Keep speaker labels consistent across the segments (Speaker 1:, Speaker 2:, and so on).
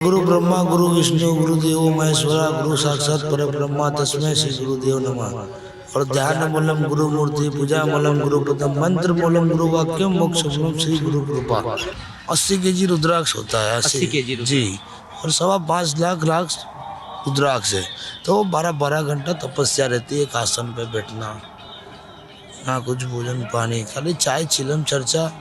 Speaker 1: गुरु ब्रह्मा गुरु विष्णु गुरुदेव महेश्वरा गुरु साक्षात परब्रह्मा तस्मै श्री गुरुदेव नमः। और ध्यान मूलम गुरु मूर्ति पूजा मूलम गुरु पदम मंत्र मूलम गुरु वाक्यम मोक्ष मूलम श्री गुरु कृपा। 80 केजी रुद्राक्ष होता है।
Speaker 2: 80 केजी
Speaker 1: जी। और 5.25 लाख रुद्राक्ष है। तो 12 घंटा तपस्या रहती है। एक आसन पे बैठना, ना कुछ भोजन पानी, खाली चाय चिलम चर्चा,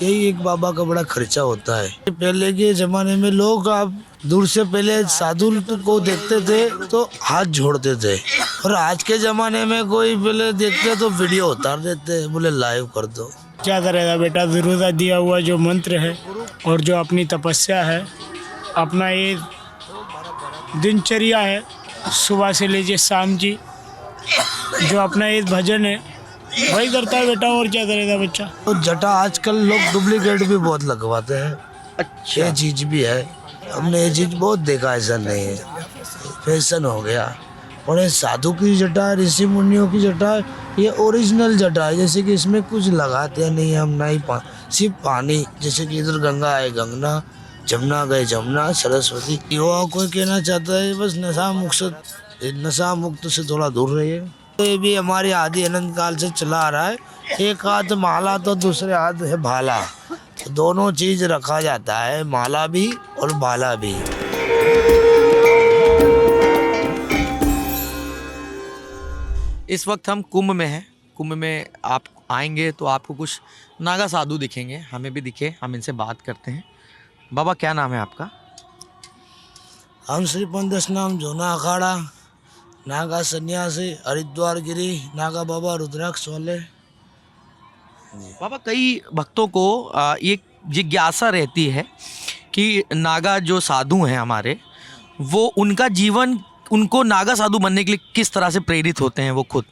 Speaker 1: यही एक बाबा का बड़ा खर्चा होता है। पहले के जमाने में लोग आप दूर से पहले साधु को देखते थे तो हाथ जोड़ते थे, और आज के जमाने में कोई पहले देखते तो वीडियो उतार देते, बोले लाइव कर दो।
Speaker 3: क्या करेगा बेटा, गुरु दिया हुआ जो मंत्र है और जो अपनी तपस्या है, अपना ये दिनचर्या है, सुबह से लीजिए शाम जी, जो अपना ये भजन है वही करता है बेटा। और क्या करेगा बच्चा।
Speaker 1: तो जटा आजकल लोग डुप्लीकेट भी बहुत लगवाते हैं।
Speaker 2: अच्छा,
Speaker 1: ये चीज भी है, हमने ये चीज बहुत देखा, ऐसा नहीं है, फैशन हो गया। और ये साधु की जटा, ऋषि मुनियों की जटा, ये ओरिजिनल जटा है। जैसे कि इसमें कुछ लगाते नहीं हम, ना ही सिर्फ पानी। जैसे कि इधर गंगा है गंगा, जमुना गए जमुना, सरस्वती। युवा कोई कहना चाहता है बस नशा मुक्त से थोड़ा दूर रहिए। ये भी हमारे आदि अनंत काल से चला आ रहा है। एक हाथ माला तो दूसरे हाथ है भाला, तो दोनों चीज रखा जाता है, माला भी और भाला भी।
Speaker 2: इस वक्त हम कुंभ में हैं। कुंभ में आप आएंगे तो आपको कुछ नागा साधु दिखेंगे, हमें भी दिखे, हम इनसे बात करते हैं। बाबा क्या नाम है आपका?
Speaker 1: हम श्री पंदस नाम जोना अखाड़ा, नागा सन्यासी, हरिद्वार गिरी, नागा बाबा रुद्राक्ष वाले।
Speaker 2: बाबा कई भक्तों को ये जिज्ञासा रहती है कि नागा जो साधु हैं हमारे, वो उनका जीवन, उनको नागा साधु बनने के लिए किस तरह से प्रेरित होते हैं वो खुद?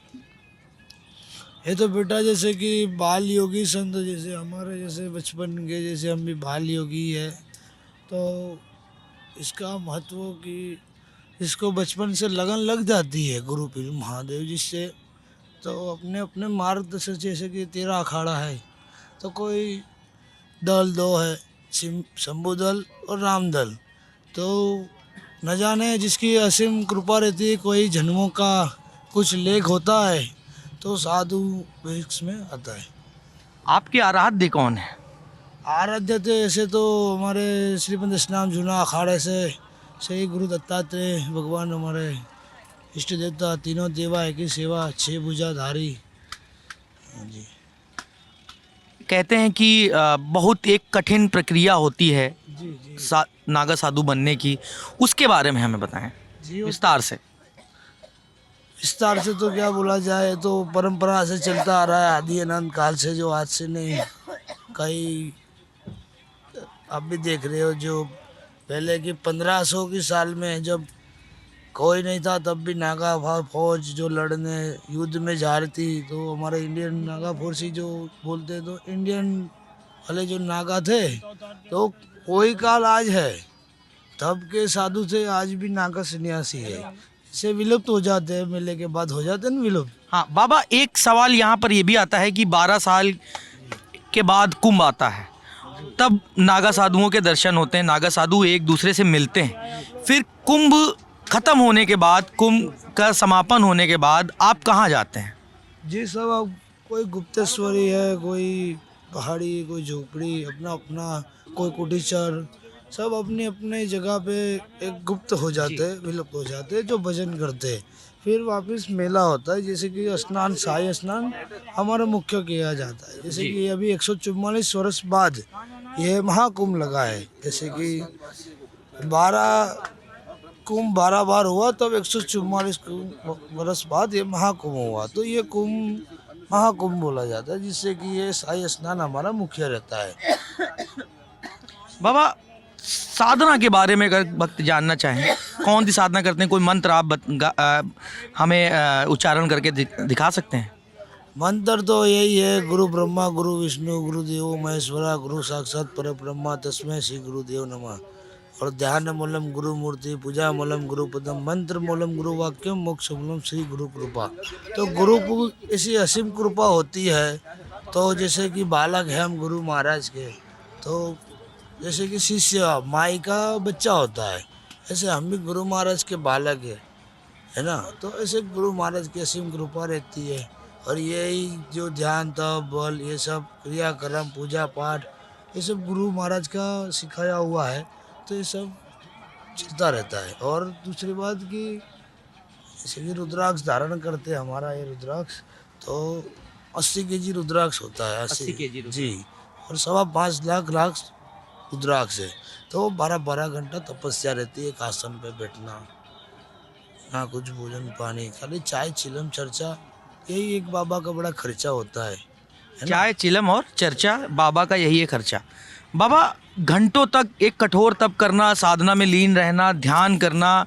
Speaker 1: ये तो बेटा जैसे कि बाल योगी संत, जैसे हमारे जैसे बचपन के, जैसे हम भी बाल योगी है, तो इसका महत्व कि इसको बचपन से लगन लग जाती है गुरु पीर महादेव जी से। तो अपने अपने मार्गदर्शन, जैसे कि 13 अखाड़ा है, तो कोई दल 2 है, शंभु दल और राम दल। तो न जाने जिसकी असीम कृपा रहती है, कोई जन्मों का कुछ लेख होता है तो साधु वेश में आता है।
Speaker 2: आपके आराध्य कौन है?
Speaker 1: आराध्य थे ऐसे तो हमारे श्री पंदस नाम जूना अखाड़े से श्री गुरु दत्तात्रेय भगवान हमारे इष्ट देवता, तीनों देवा एक ही सेवा, 6 भुजाधारी। जी।
Speaker 2: कहते हैं कि बहुत एक कठिन प्रक्रिया होती है
Speaker 1: जी जी
Speaker 2: नागा साधु बनने की, उसके बारे में हमें बताएं
Speaker 1: जी।
Speaker 2: विस्तार से।
Speaker 1: विस्तार से तो क्या बोला जाए, तो परंपरा से चलता आ रहा है आदि अनंत काल से, जो आज से नहीं। कई आप भी देख रहे हो, जो पहले की 1500 की साल में जब कोई नहीं था, तब भी नागा फौज जो लड़ने युद्ध में जा रही थी, तो हमारे इंडियन नागा फोर्स ही जो बोलते, तो इंडियन वाले जो नागा थे, तो वही काल आज है। तब के साधु थे, आज भी नागा सन्यासी है। इसे विलुप्त हो जाते हैं, मेले के बाद हो जाते हैं विलुप्त।
Speaker 2: हाँ बाबा, एक सवाल यहाँ पर ये भी आता है कि 12 साल के बाद कुंभ आता है, तब नागा साधुओं के दर्शन होते हैं, नागा साधु एक दूसरे से मिलते हैं। फिर कुंभ खत्म होने के बाद, कुंभ का समापन होने के बाद आप कहाँ जाते हैं?
Speaker 1: जी सब, अब कोई गुप्तेश्वरी है, कोई पहाड़ी, कोई झोपड़ी, अपना अपना, कोई कुटीचर, सब अपनी अपने जगह पे एक गुप्त हो जाते हैं, विलुप्त हो जाते हैं, जो भजन करते हैं। फिर वापस मेला होता है, जैसे कि स्नान, शाही स्नान हमारा मुख्य किया जाता है। जैसे कि अभी 144 वर्ष बाद यह महाकुंभ लगा है। जैसे कि 12 बार हुआ, तब 144 वर्ष बाद ये महाकुंभ हुआ, तो ये कुंभ महाकुंभ बोला जाता है, जिससे कि ये शाही स्नान हमारा मुख्य रहता है।
Speaker 2: बाबा साधना के बारे में अगर भक्त जानना चाहें, कौन सी साधना करते हैं? कोई मंत्र आप हमें उच्चारण करके दिखा सकते हैं?
Speaker 1: मंत्र तो यही है, गुरु ब्रह्मा गुरु विष्णु गुरुदेव महेश्वरा गुरु साक्षात परब्रह्मा तस्मै श्री गुरुदेव नमः। और ध्यान मूलम गुरु मूर्ति पूजा मूलम गुरु पदम मंत्र मूलम गुरु वाक्यम मोक्ष मूलम श्री गुरु कृपा। तो गुरु को ऐसी असीम कृपा होती है। तो जैसे कि बालक है हम गुरु महाराज के, तो जैसे कि शिष्य माई का बच्चा होता है, ऐसे हम भी गुरु महाराज के बालक है ना। तो ऐसे गुरु महाराज की असीम कृपा रहती है। और यही जो ध्यान तप बल ये सब क्रियाक्रम पूजा पाठ ये सब गुरु महाराज का सिखाया हुआ है। तो ये सब चलता रहता है। और दूसरी बात कि जैसे कि रुद्राक्ष धारण करते हैं, हमारा ये रुद्राक्ष तो 80 kg रुद्राक्ष होता है।
Speaker 2: 80 kg रुद्राक्ष।
Speaker 1: जी। और 5.25 लाख रुद्राक्ष है। तो 12-12 घंटा तपस्या रहती है, एक आसन पे बैठना, ना कुछ भोजन पानी, खाली चाय चिलम चर्चा, यही एक बाबा का बड़ा खर्चा होता है ना।
Speaker 2: चाय चिलम और चर्चा, बाबा का यही है खर्चा। बाबा घंटों तक एक कठोर तप करना, साधना में लीन रहना, ध्यान करना,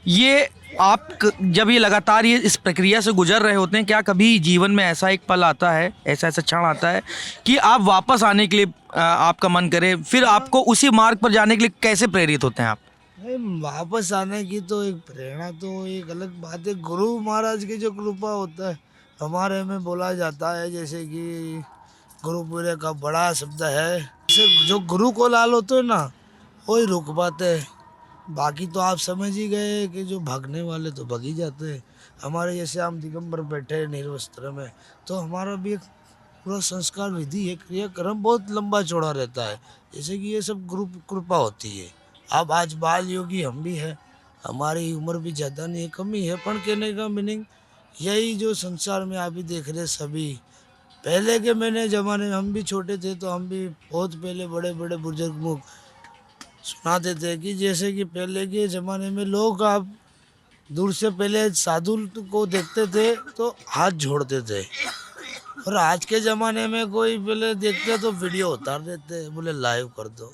Speaker 2: ये आप जब ये लगातार ये इस प्रक्रिया से गुजर रहे होते हैं, क्या कभी जीवन में ऐसा एक पल आता है, ऐसा क्षण आता है कि आप वापस आने के लिए आपका मन करे, फिर आपको उसी मार्ग पर जाने के लिए कैसे प्रेरित होते हैं आप?
Speaker 1: नहीं, वापस आने की तो एक प्रेरणा तो एक अलग बात है। गुरु महाराज की जो कृपा होता है हमारे में बोला जाता है, जैसे कि गुरुपुरे का बड़ा शब्द है। जैसे जो गुरु को लाल होते हैं ना वही रुक पाते हैं। बाकी तो आप समझ ही गए कि जो भागने वाले तो भाग ही जाते हैं। हमारे जैसे हम दिगंबर बैठे हैं निर्वस्त्र में, तो हमारा भी एक पूरा संस्कार विधि है, क्रियाक्रम बहुत लंबा चौड़ा रहता है। जैसे कि ये सब गुरु कृपा होती है। अब आज बाल योगी हम भी है, हमारी उम्र भी ज़्यादा नहीं है, कम ही है, पर कहने का मीनिंग यही जो संसार में आप भी देख रहे सभी पहले के मैंने ज़माने में हम भी छोटे थे तो हम भी बहुत पहले बड़े बड़े बुजुर्ग मुख सुनाते थे कि जैसे कि पहले के ज़माने में लोग आप दूर से पहले साधु को देखते थे तो हाथ जोड़ते थे, और आज के ज़माने में कोई पहले देखते तो वीडियो उतार देते, बोले लाइव कर दो।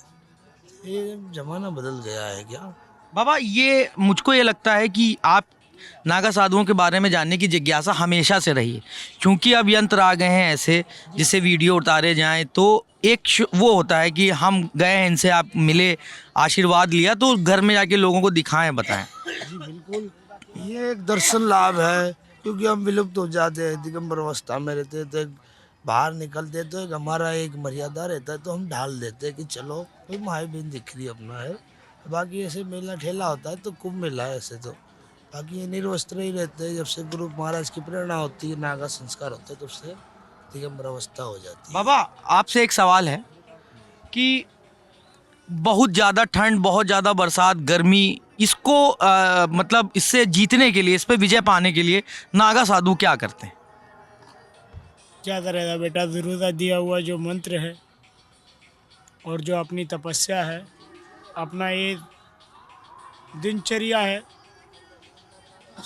Speaker 1: ये ज़माना बदल गया है क्या?
Speaker 2: बाबा ये मुझको ये लगता है कि आप नागा साधुओं के बारे में जानने की जिज्ञासा हमेशा से रही है, क्योंकि अब यंत्र आ गए हैं ऐसे जिससे वीडियो उतारे जाएं, तो एक वो होता है कि हम गए हैं इनसे, आप मिले, आशीर्वाद लिया, तो घर में जाके लोगों को दिखाएं, बताएं।
Speaker 1: जी बिल्कुल, ये एक दर्शन लाभ है, क्योंकि हम विलुप्त हो जाते हैं, दिगंबर अवस्था में रहते थे, बाहर निकलते तो एक हमारा एक मर्यादा रहता है, तो हम ढाल देते हैं कि चलो कोई माई बहन दिख रही अपना है। बाकी ऐसे मेला ठेला होता है तो कुंभ मेला है ऐसे तो, बाकी ये निर्वस्त्र ही रहते हैं। जब से गुरु महाराज की प्रेरणा होती है, नागा संस्कार होता है, तब से दिगंबर अवस्था हो जाती है।
Speaker 2: बाबा आपसे एक सवाल है कि बहुत ज़्यादा ठंड, बहुत ज़्यादा बरसात, गर्मी, इसको मतलब इससे जीतने के लिए, इस पे विजय पाने के लिए नागा साधु क्या करते हैं?
Speaker 3: क्या करेगा बेटा, गुरु का दिया हुआ जो मंत्र है और जो अपनी तपस्या है, अपना ये दिनचर्या है,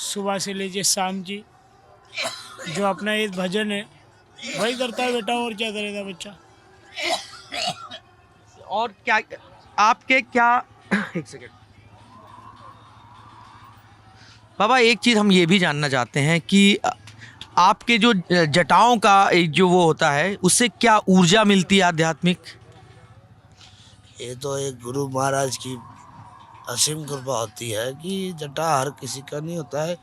Speaker 3: सुबह से लीजिए शाम की, जो अपना ये भजन है वही करता है बेटा, और क्या करेगा बच्चा।
Speaker 2: और क्या आपके क्या एक सेकेंड बाबा, एक चीज़ हम ये भी जानना चाहते हैं कि आपके जो जटाओं का एक जो वो होता है, उससे क्या ऊर्जा मिलती है आध्यात्मिक?
Speaker 1: ये तो एक गुरु महाराज की असीम कृपा होती है कि जटा हर किसी का नहीं होता है।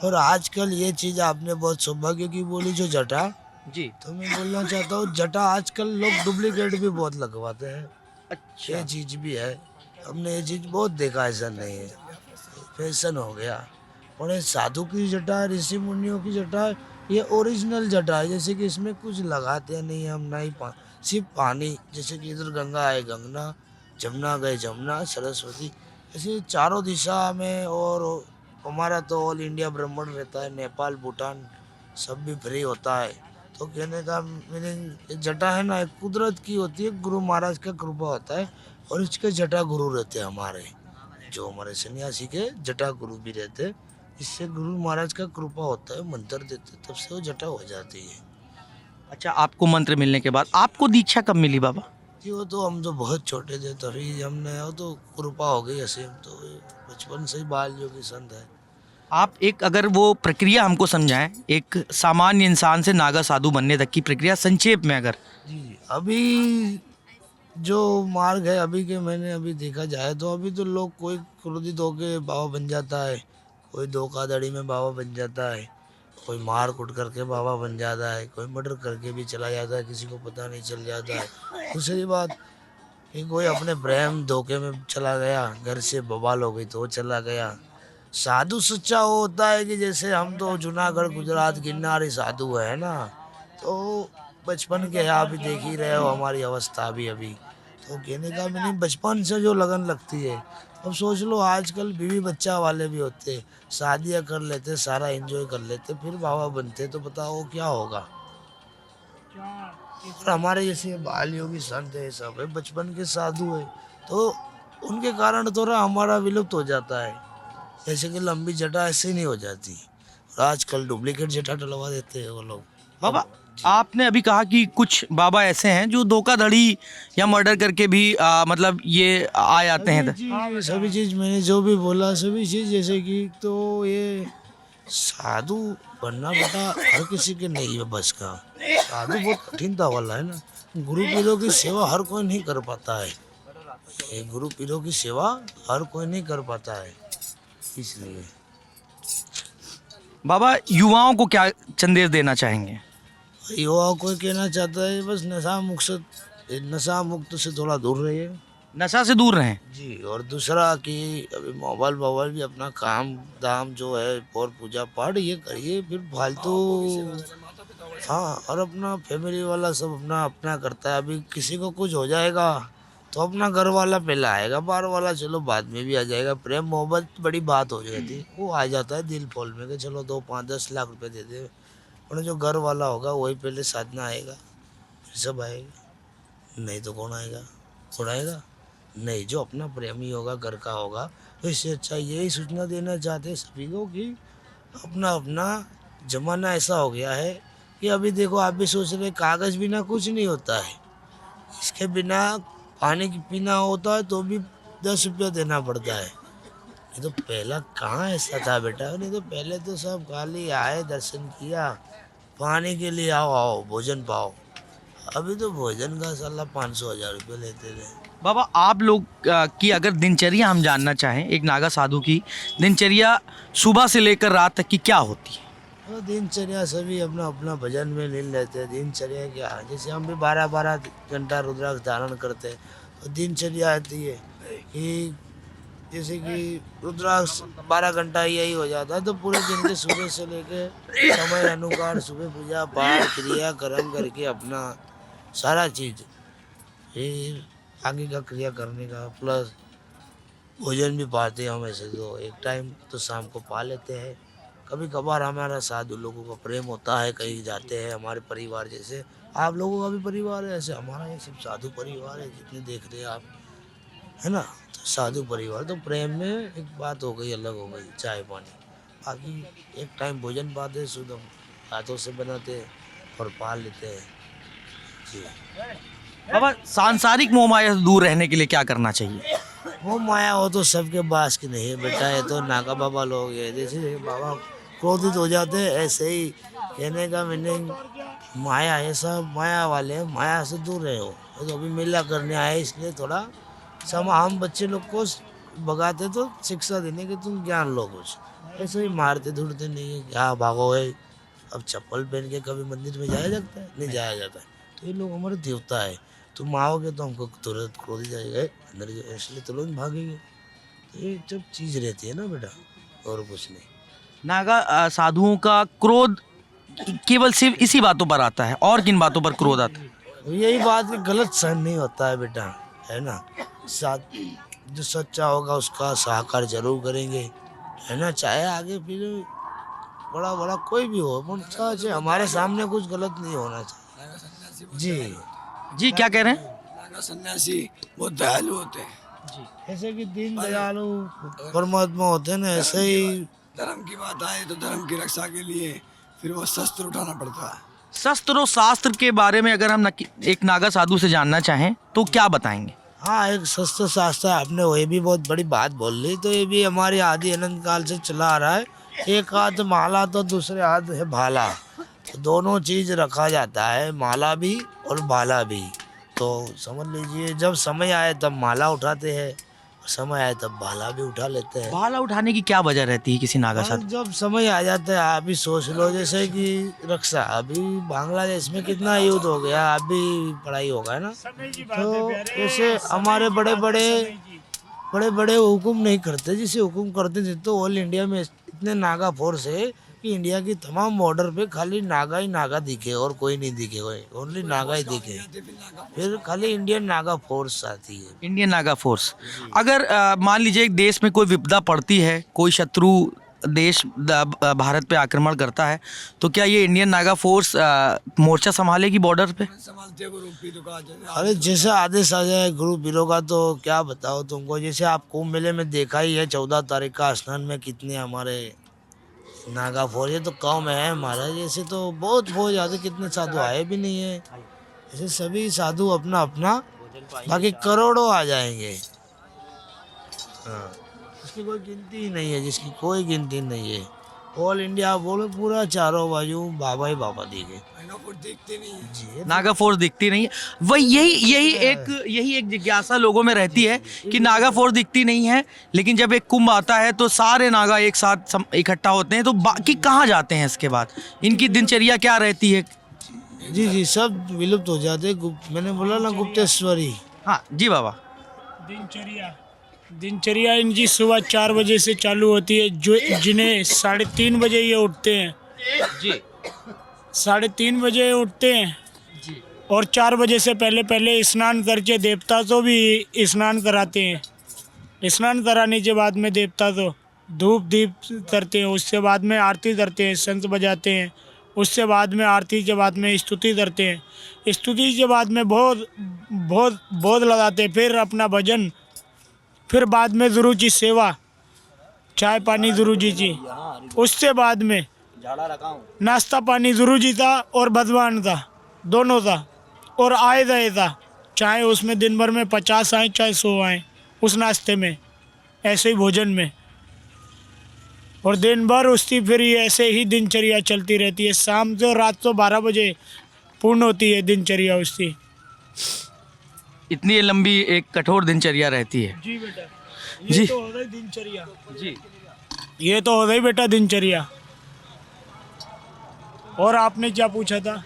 Speaker 1: और आजकल ये चीज़ आपने बहुत सौभाग्य की बोली, जो जटा,
Speaker 2: जी,
Speaker 1: तो मैं बोलना चाहता हूँ जटा आजकल लोग डुप्लीकेट भी बहुत लगवाते हैं।
Speaker 2: अच्छा,
Speaker 1: ये चीज़ भी है, हमने ये चीज़ बहुत देखा, ऐसा नहीं है, फैशन हो गया। और ये साधु की जटा है, ऋषि मुनियों की जटा है, ये ओरिजिनल जटा है। जैसे कि इसमें कुछ लगाते नहीं हम, ना ही सिर्फ पानी, जैसे कि इधर गंगा है गंगा, जमुना गए जमुना, सरस्वती, ऐसे चारों दिशा में। और हमारा तो ऑल इंडिया ब्राह्मण रहता है, नेपाल भूटान सब भी फ्री होता है। तो कहने का मीनिंग जटा है ना, एक कुदरत की होती है, गुरु महाराज का कृपा होता है। और इसके जटा गुरु रहते हैं हमारे, जो हमारे सन्यासी के जटा गुरु भी रहते हैं। इससे गुरु महाराज का कृपा होता है, मंत्र देते तब से वो जटा हो जाती है।
Speaker 2: अच्छा, आपको मंत्र मिलने के बाद आपको दीक्षा कब मिली बाबा?
Speaker 1: जी वो तो हम तो बहुत छोटे थे तभी हमने, वो तो कृपा हो गई असीम, तो बचपन से ही बाल योगी संत है।
Speaker 2: आप एक अगर वो प्रक्रिया हमको समझाएं, एक सामान्य इंसान से नागा साधु बनने तक की प्रक्रिया संक्षेप में अगर।
Speaker 1: जी अभी जो मार्ग है अभी के मैंने अभी देखा जाए तो अभी तो लोग कोई क्रोधित होके बाबा बन जाता है, कोई धोखाधड़ी में बाबा बन जाता है, कोई मार कुट करके बाबा बन जाता है, कोई मर्डर करके भी चला जाता है, किसी को पता नहीं चल जाता है। दूसरी बात कि कोई अपने प्रेम धोखे में चला गया, घर से बवाल हो गई तो वो चला गया। साधु सच्चा वो होता है कि जैसे हम तो जूनागढ़ गुजरात गिरनारी साधु है ना, तो बचपन के आप भी देख ही रहे हो हमारी अवस्था भी अभी। तो कहने का मीनिंग बचपन से जो लगन लगती है। अब सोच लो आजकल बीवी बच्चा वाले भी होते, शादियाँ कर लेते, सारा एंजॉय कर लेते, फिर बाबा बनते तो बताओ क्या होगा। और हमारे जैसे बाल योगी संत है, सब है, बचपन के साधु है, तो उनके कारण थोड़ा हमारा विलुप्त हो जाता है। जैसे कि लंबी जटा ऐसे ही नहीं हो जाती, और आजकल डुप्लीकेट जटा डलवा देते हैं वो लोग।
Speaker 2: बाबा आपने अभी कहा कि कुछ बाबा ऐसे हैं जो धोखाधड़ी या मर्डर करके भी मतलब ये आ जाते हैं।
Speaker 1: सभी चीज़ मैंने जो भी बोला सभी चीज़, जैसे कि तो ये साधु बनना बेटा हर किसी के नहीं है बस का। साधु बहुत कठिनता वाला है ना। गुरु पीरों की सेवा हर कोई नहीं कर पाता है। ये गुरु पीरों की सेवा हर कोई नहीं कर पाता है, इसलिए।
Speaker 2: बाबा युवाओं को क्या संदेश देना चाहेंगे?
Speaker 1: युवाओं को कहना चाहता है बस नशा मुक्त से थोड़ा दूर रहिए
Speaker 2: नशा से दूर रहें।
Speaker 1: जी। और दूसरा कि अभी मोबाइल भी अपना काम दाम जो है और पूजा पाठ ये करिए, फिर फालतू। हाँ, और अपना फैमिली वाला सब अपना अपना करता है। अभी किसी को कुछ हो जाएगा तो अपना घर वाला पहले आएगा, बाहर वाला चलो बाद में भी आ जाएगा। प्रेम मोहब्बत बड़ी बात हो जाती, वो आ जाता है दिल फोल में कि चलो 2 5 10 लाख रुपए दे दे, और जो घर वाला होगा वही पहले साधना आएगा, फिर सब आएगा। नहीं तो कौन आएगा? कौन आएगा? नहीं, जो अपना प्रेमी होगा घर का होगा। तो इससे अच्छा यही सूचना देना चाहते हैं सभी को कि अपना अपना जमाना ऐसा हो गया है कि अभी देखो आप भी सोच रहे कागज़ बिना कुछ नहीं होता है। इसके बिना पानी की पीना होता है तो भी 10 रुपया देना पड़ता है। नहीं तो पहला कहाँ ऐसा था बेटा? नहीं तो पहले तो सब खाली आए, दर्शन किया, पानी के लिए आओ भोजन पाओ। अभी तो भोजन का साला 500-1000 रुपये लेते थे।
Speaker 2: बाबा आप लोग की अगर दिनचर्या हम जानना चाहें, एक नागा साधु की दिनचर्या सुबह से लेकर रात तक की क्या होती है?
Speaker 1: तो दिनचर्या सभी अपना अपना भजन में लीन रहते हैं। दिनचर्या क्या है, जैसे हम भी 12-12 घंटा रुद्राक्ष धारण करते हैं, तो दिनचर्या आती है कि जैसे कि रुद्राक्ष 12 घंटा यही हो जाता है, तो पूरे दिन के सुबह से लेके समय अनुसार सुबह पूजा पाठ क्रिया कर्म करके अपना सारा चीज़, फिर आगे का क्रिया करने का, प्लस भोजन भी पाते हैं हम। ऐसे तो एक टाइम तो शाम को पा लेते हैं। कभी कभार हमारा साधु लोगों का प्रेम होता है, कहीं जाते हैं, हमारे परिवार जैसे आप लोगों का भी परिवार है, ऐसे हमारा ये सब साधु परिवार है जितने देख रहे हैं आप, है ना। तो साधु परिवार तो प्रेम में एक बात हो गई, अलग हो गई, चाय पानी। बाकी एक टाइम भोजन पाते हैं, शुद्ध हाथों से बनाते हैं और पा लेते हैं जी।
Speaker 2: बाबा सांसारिक मोह माया से दूर रहने के लिए क्या करना चाहिए?
Speaker 1: वो माया हो तो सबके पास की नहीं है बेटा। ये तो नागा बाबा लोग है, जैसे बाबा क्रोधित हो जाते हैं ऐसे ही। कहने का मीनिंग माया है, सब माया वाले हैं, माया से दूर रहे हो। तो अभी मेला करने आए इसलिए थोड़ा हम बच्चे लोग को भगाते तो शिक्षा देने के तुम ज्ञान लो कुछ, ऐसे ही मारते धुड़ते नहीं है। क्या भागो है, अब चप्पल पहन के कभी मंदिर में जाया जाता है? नहीं जाया जाता है। तो ये लोग हमारे देवता है, तुम आओगे तो हमको तुरंत क्रोधित जाएगा अंदर, इसलिए तो लोग भागेंगे। तो ये सब चीज़ रहती है ना बेटा, और कुछ नहीं।
Speaker 2: नागा साधुओं का क्रोध केवल सिर्फ इसी बातों पर आता है, और किन बातों पर क्रोध आता है?
Speaker 1: यही बात कि गलत सहन नहीं होता है बेटा, है ना। साथ जो सच्चा होगा उसका सहकार जरूर करेंगे, है ना। चाहे आगे फिर बड़ा बड़ा कोई भी हो, पर सच है, हमारे सामने कुछ गलत नहीं होना चाहिए जी।
Speaker 2: जी क्या कह रहे हैं?
Speaker 4: नागा सन्यासी बहुत दयालु होते हैं
Speaker 2: जी।
Speaker 1: ऐसे कि दीन दयालु परमात्मा होते हैं ना, ऐसे ही।
Speaker 4: धर्म की बात आए तो धर्म की रक्षा के लिए फिर वो शस्त्र उठाना पड़ता है।
Speaker 2: शस्त्र और शास्त्र के बारे में अगर हम एक नागा साधु से जानना चाहें तो क्या बताएंगे?
Speaker 1: हाँ, एक शस्त्र शास्त्र आपने वही भी बहुत बड़ी बात बोल ली। तो ये भी हमारे आदि अनंत काल से चला आ रहा है। एक हाथ माला तो दूसरे हाथ है भाला, तो दोनों चीज़ रखा जाता है, माला भी और भाला भी। तो समझ लीजिए जब समय आए तब माला उठाते हैं, समय आए तब भाला भी उठा लेते हैं।
Speaker 2: भाला उठाने की क्या वजह रहती है किसी नागा साधु?
Speaker 1: जब समय आ जाता है, आप भी सोच लो, जैसे कि रक्षा, अभी बांग्लादेश में कितना युद्ध हो गया, अभी पढ़ाई होगा ना, तो जैसे हमारे बड़े बड़े हुकुम नहीं करते, जिसे हुकुम करते थे तो ऑल इंडिया में इतने नागा फोर्स है कि इंडिया की तमाम बॉर्डर पे खाली नागा ही नागा दिखे और कोई नहीं दिखे, ओनली नागा ही दिखे, फिर खाली इंडियन नागा फोर्स आती है।
Speaker 2: Indian Naga force. अगर मान लीजिए एक देश में कोई विपदा पड़ती है, कोई शत्रु देश भारत पे आक्रमण करता है, तो क्या ये इंडियन नागा फोर्स मोर्चा संभालेगी बॉर्डर पे?
Speaker 4: संभालते गुरु पीर का
Speaker 1: अरे जैसे आदेश आ जाए गुरु पीरों का तो क्या बताओ तुमको, जैसे आप कुंभ मेले में देखा ही है 14 तारीख का स्नान में कितने हमारे नागा फौज है, तो कम है हमारा, जैसे तो बहुत फौज आते, कितने साधु आए भी नहीं है, ऐसे सभी साधु अपना अपना, बाकी करोड़ों आ जाएंगे। हाँ, इसकी कोई गिनती ही नहीं है, जिसकी कोई गिनती नहीं है। ऑल इंडिया बोलो पूरा चारों बाजू बाबा ही बाबा दिखे।
Speaker 4: देखते नहीं है
Speaker 1: जी,
Speaker 2: नागा फोर्स दिखती नहीं है। वही यही एक जिज्ञासा लोगों में रहती है कि नागा फोर्स दिखती नहीं है, लेकिन जब एक कुंभ आता है तो सारे नागा एक साथ इकट्ठा होते हैं, तो बाकी कहाँ जाते हैं इसके बाद? इनकी दिनचर्या क्या रहती है?
Speaker 1: जी सब विलुप्त हो जाते, मैंने बोला ना गुप्तेश्वरी।
Speaker 2: हाँ जी बाबा।
Speaker 3: दिनचर्या इनकी सुबह 4 बजे से चालू होती है, जो जिन्हें 3:30 बजे ये उठते हैं
Speaker 2: जी।
Speaker 3: 3:30 बजे उठते हैं
Speaker 2: जी।
Speaker 3: और 4 बजे से पहले स्नान करके देवता को भी स्नान कराते हैं। स्नान कराने के बाद में देवता को धूप दीप करते हैं, उसके बाद में आरती करते हैं, शंख बजाते हैं, उससे बाद में आरती के बाद में स्तुति करते हैं, स्तुति के बाद में बहुत लगाते हैं, फिर अपना भजन, फिर बाद में गुरु जी सेवा, चाय पानी गुरु जी की, उससे बाद में नाश्ता पानी गुरु जी था और भगवान था, दोनों था, और आए गए था, चाहे उसमें दिन भर में 50 आए चाहे 100 आए उस नाश्ते में, ऐसे ही भोजन में, और दिन भर उसकी फिर ये ऐसे ही दिनचर्या चलती रहती है। शाम से रात को 12 बजे पूर्ण होती है दिनचर्या उसकी।
Speaker 2: इतनी लंबी एक कठोर दिनचर्या रहती है।
Speaker 3: जी बेटा,
Speaker 2: जी।
Speaker 3: ये तो हो गई दिनचर्या,
Speaker 2: जी।
Speaker 3: ये तो हो गई बेटा दिनचर्या। और आपने क्या पूछा था?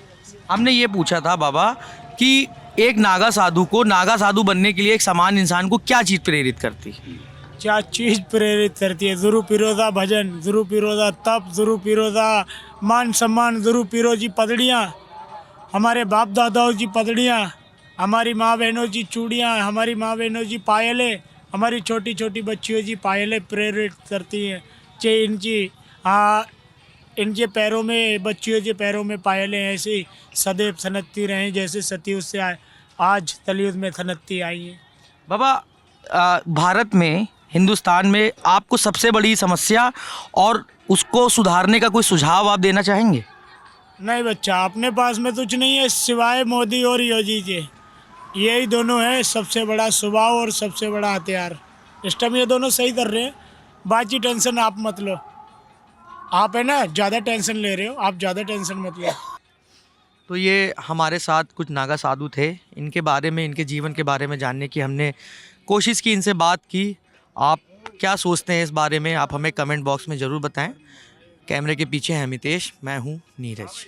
Speaker 2: हमने ये पूछा था बाबा कि एक नागा साधु को नागा साधु बनने के लिए एक सामान्य इंसान को क्या चीज़ प्रेरित करती है?
Speaker 3: क्या चीज़ प्रेरित करती है? गुरु पीरोजा भजन, गुरु पीरोजा तप, गुरु पीरोजा मान सम्मान, गुरु पीरो जी पगड़ियाँ, हमारे बाप दादाओं की पगड़ियाँ, हमारी माँ बहनों की चूड़ियाँ, हमारी माँ बहनों की पायलें, हमारी छोटी छोटी बच्चियों की पायलें प्रेरित करती हैं कि इनके पैरों में, बच्चियों के पैरों में पायलें ऐसे ही सदैव थनकती रहें जैसे सतयुग से आज कलयुग में थनकती आई हैं।
Speaker 2: बाबा, भारत में, हिंदुस्तान में आपको सबसे बड़ी समस्या और उसको सुधारने का कोई सुझाव आप देना चाहेंगे?
Speaker 3: नहीं बच्चा, अपने पास में कुछ नहीं है सिवाय मोदी और योगी के, यही दोनों है सबसे बड़ा स्वभाव और सबसे बड़ा हथियार। इस टाइम ये दोनों सही कर रहे हैं, बाकी टेंशन आप मत लो। आप है ना ज़्यादा टेंशन ले रहे हो, आप ज़्यादा टेंशन मत लो।
Speaker 2: तो ये हमारे साथ कुछ नागा साधु थे, इनके बारे में, इनके जीवन के बारे में जानने की हमने कोशिश की, इनसे बात की। आप क्या सोचते हैं इस बारे में, आप हमें कमेंट बॉक्स में ज़रूर बताएं। कैमरे के पीछे है मितेश, मैं हूँ नीरज।